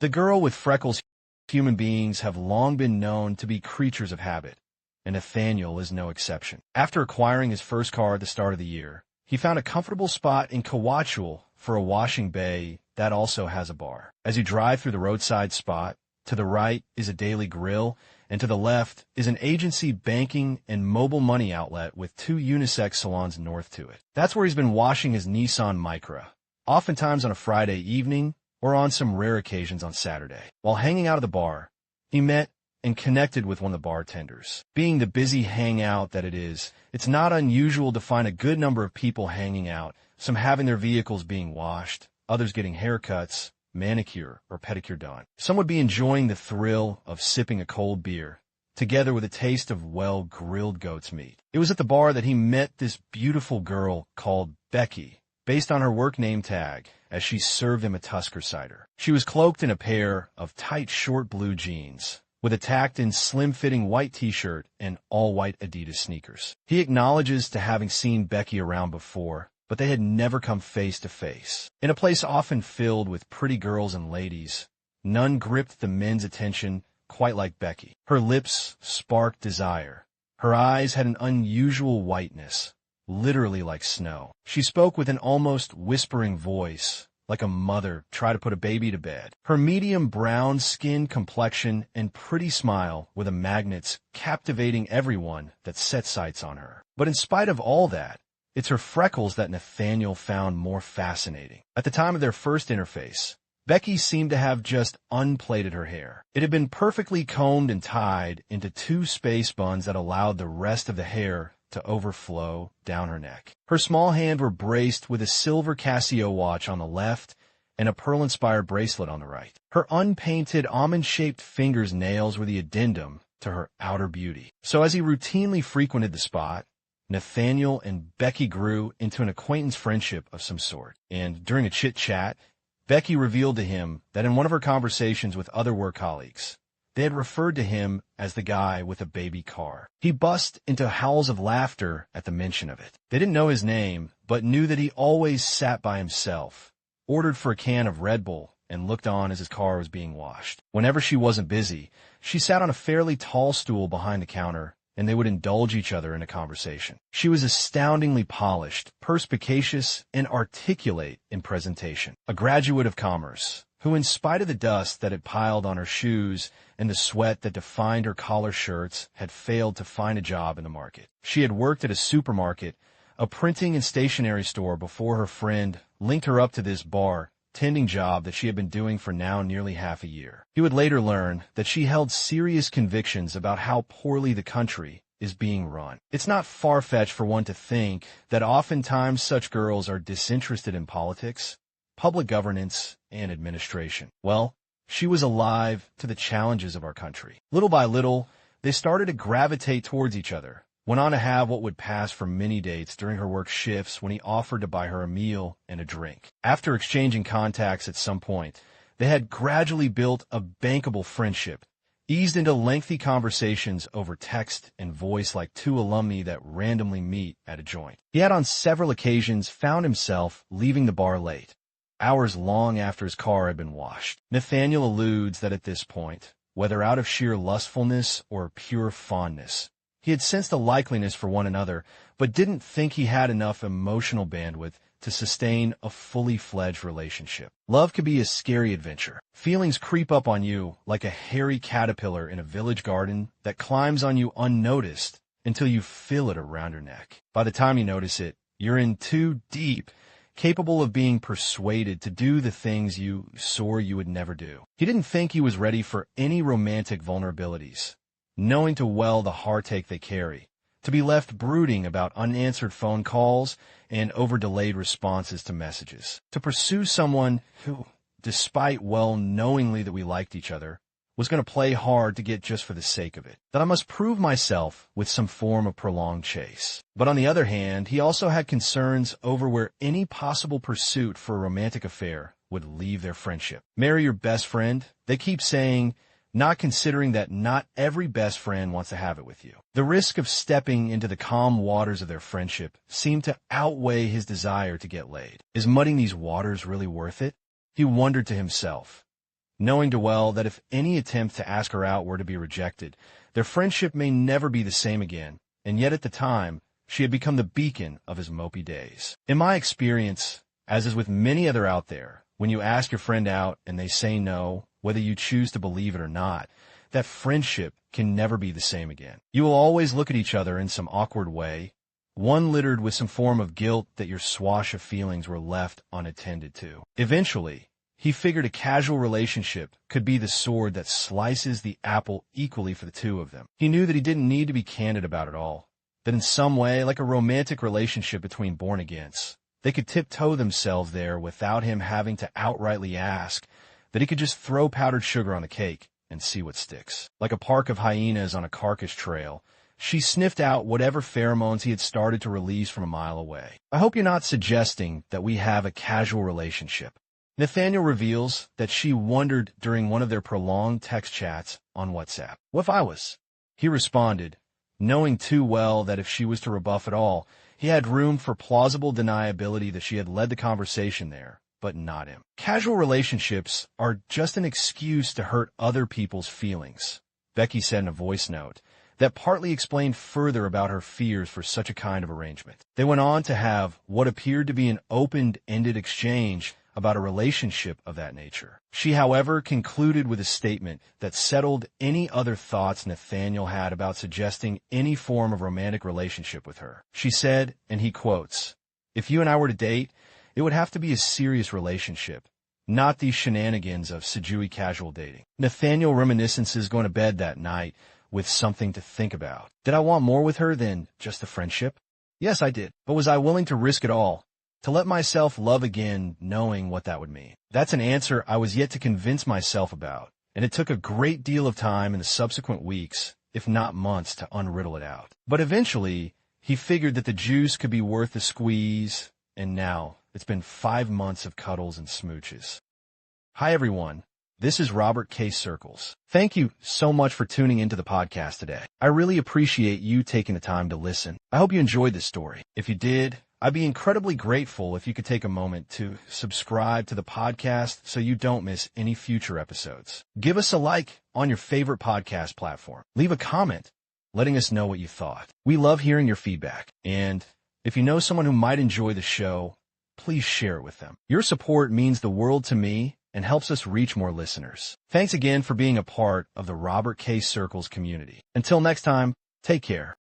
The girl with freckles. Human beings have long been known to be creatures of habit, and Nathaniel is no exception. After acquiring his first car at the start of the year, he found a comfortable spot in Kawachul for a washing bay that also has a bar. As you drive through the roadside spot, to the right is a daily grill, and to the left is an agency banking and mobile money outlet with 2 unisex salons north to it. That's where he's been washing his Nissan Micra, oftentimes on a Friday evening or on some rare occasions on Saturday. While hanging out at the bar, he met and connected with one of the bartenders. Being the busy hangout that it is, it's not unusual to find a good number of people hanging out, some having their vehicles being washed, others getting haircuts, manicure, or pedicure done. Some would be enjoying the thrill of sipping a cold beer, together with a taste of well-grilled goat's meat. It was at the bar that he met this beautiful girl called Becky, based on her work name tag, as she served him a Tusker cider. She was cloaked in a pair of tight short blue jeans, with a tacked-in slim-fitting white t-shirt and all-white Adidas sneakers. He acknowledges to having seen Becky around before, but they had never come face-to-face. In a place often filled with pretty girls and ladies, none gripped the men's attention quite like Becky. Her lips sparked desire. Her eyes had an unusual whiteness, literally like snow. She spoke with an almost whispering voice, like a mother trying to put a baby to bed. Her medium brown skin complexion and pretty smile were the magnets captivating everyone that set sights on her. But in spite of all that, it's her freckles that Nathaniel found more fascinating. At the time of their first interface, Becky seemed to have just unplaited her hair. It had been perfectly combed and tied into 2 space buns that allowed the rest of the hair to overflow down her neck. Her small hands were braced with a silver Casio watch on the left and a pearl-inspired bracelet on the right. Her unpainted almond-shaped fingers' nails were the addendum to her outer beauty. So as he routinely frequented the spot, Nathaniel and Becky grew into an acquaintance friendship of some sort. And during a chit-chat, Becky revealed to him that in one of her conversations with other work colleagues, they had referred to him as the guy with a baby car. He burst into howls of laughter at the mention of it. They didn't know his name, but knew that he always sat by himself, ordered for a can of Red Bull, and looked on as his car was being washed. Whenever she wasn't busy, she sat on a fairly tall stool behind the counter, and they would indulge each other in a conversation. She was astoundingly polished, perspicacious, and articulate in presentation. A graduate of commerce, who in spite of the dust that had piled on her shoes and the sweat that defined her collar shirts, had failed to find a job in the market. She had worked at a supermarket, a printing and stationery store before her friend linked her up to this bartending job that she had been doing for now nearly half a year. He would later learn that she held serious convictions about how poorly the country is being run. It's not far-fetched for one to think that oftentimes such girls are disinterested in politics, public governance, and administration. Well, she was alive to the challenges of our country. Little by little, they started to gravitate towards each other, went on to have what would pass for many dates during her work shifts when he offered to buy her a meal and a drink. After exchanging contacts at some point, they had gradually built a bankable friendship, eased into lengthy conversations over text and voice like 2 alumni that randomly meet at a joint. He had on several occasions found himself leaving the bar late, hours long after his car had been washed. Nathaniel alludes that at this point, whether out of sheer lustfulness or pure fondness, he had sensed a likeliness for one another, but didn't think he had enough emotional bandwidth to sustain a fully fledged relationship. Love can be a scary adventure. Feelings creep up on you like a hairy caterpillar in a village garden that climbs on you unnoticed until you feel it around your neck. By the time you notice it, you're in too deep, capable of being persuaded to do the things you swore you would never do. He didn't think he was ready for any romantic vulnerabilities, knowing too well the heartache they carry, to be left brooding about unanswered phone calls and over-delayed responses to messages. To pursue someone who, despite well knowingly that we liked each other, was going to play hard to get just for the sake of it. That I must prove myself with some form of prolonged chase. But on the other hand, he also had concerns over where any possible pursuit for a romantic affair would leave their friendship. Marry your best friend, they keep saying, not considering that not every best friend wants to have it with you. The risk of stepping into the calm waters of their friendship seemed to outweigh his desire to get laid. Is mudding these waters really worth it? He wondered to himself. knowing too well that if any attempt to ask her out were to be rejected, their friendship may never be the same again, and yet at the time, she had become the beacon of his mopey days. In my experience, as is with many other out there, when you ask your friend out and they say no, whether you choose to believe it or not, that friendship can never be the same again. You will always look at each other in some awkward way, one littered with some form of guilt that your swash of feelings were left unattended to. Eventually, he figured a casual relationship could be the sword that slices the apple equally for the two of them. He knew that he didn't need to be candid about it all, that in some way, like a romantic relationship between born-agains, they could tiptoe themselves there without him having to outrightly ask, that he could just throw powdered sugar on the cake and see what sticks. Like a park of hyenas on a carcass trail, she sniffed out whatever pheromones he had started to release from a mile away. I hope you're not suggesting that we have a casual relationship. Nathaniel reveals that she wondered during one of their prolonged text chats on WhatsApp. What if I was? He responded, knowing too well that if she was to rebuff at all, he had room for plausible deniability that she had led the conversation there, but not him. Casual relationships are just an excuse to hurt other people's feelings, Becky said in a voice note that partly explained further about her fears for such a kind of arrangement. They went on to have what appeared to be an open-ended exchange about a relationship of that nature. She, however, concluded with a statement that settled any other thoughts Nathaniel had about suggesting any form of romantic relationship with her. She said, and he quotes, "If you and I were to date, it would have to be a serious relationship, not these shenanigans of Sejui casual dating." Nathaniel reminiscences going to bed that night with something to think about. Did I want more with her than just a friendship? Yes, I did. But was I willing to risk it all? To let myself love again, knowing what that would mean? That's an answer I was yet to convince myself about, and it took a great deal of time in the subsequent weeks, if not months, to unriddle it out. But eventually, he figured that the juice could be worth the squeeze, and now it's been 5 months of cuddles and smooches. Hi, everyone. This is Robert K. Circles. Thank you so much for tuning into the podcast today. I really appreciate you taking the time to listen. I hope you enjoyed this story. If you did, I'd be incredibly grateful if you could take a moment to subscribe to the podcast so you don't miss any future episodes. Give us a like on your favorite podcast platform. Leave a comment letting us know what you thought. We love hearing your feedback. And if you know someone who might enjoy the show, please share it with them. Your support means the world to me and helps us reach more listeners. Thanks again for being a part of the Robert K. Circles community. Until next time, take care.